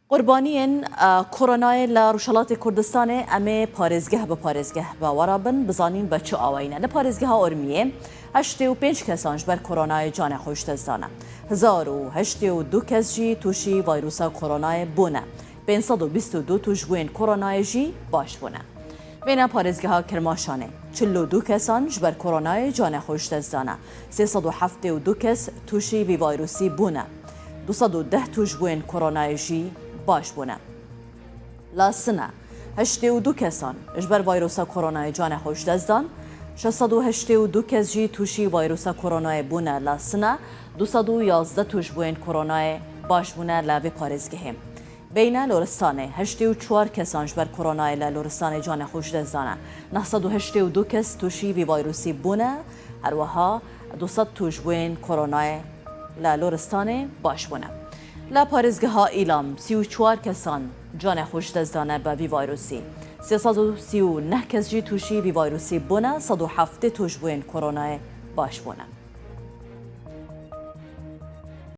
قربانیان کرونا ل رشلات کردستان امی پارێزگه به پارێزگه باورابن بزانین به چه آوینه ل پارێزگه ارمیه 85 کسانش بر کرونا جان خوش دزدانه 1082 کس جی توشی ویروس کرونا بونه 522 توش بوین کرونا جی باش بونه بین پارێزگه ها کرماشانه 42 کسانش بر کرونا جان خوش دزدانه 372 کس توشی ویروسی بونه 210 توش بوین کرونا جی باش بونه. لاسنه 82 کسان اجبر ویروس کرونا جان خوش دزدان 682 کس جی توشی ویروس کرونا بونه لاسنه 211 توش بوین کرونا باش بونه لوی پارێزگه هم. بین لورستانه 84 کسان اجبر کرونا لورستان جان خوش دزدانه 982 کس توشی ویروسی بونه هروها 200 توش بوین کرونا لورستان باش بونه. لا پارێزگه ها ایلام 34 کسان جان خوش دزدانه به ویروسی 339 کس جی توشی ویروسی بونه 107 توش بوین کرونا باش بونه.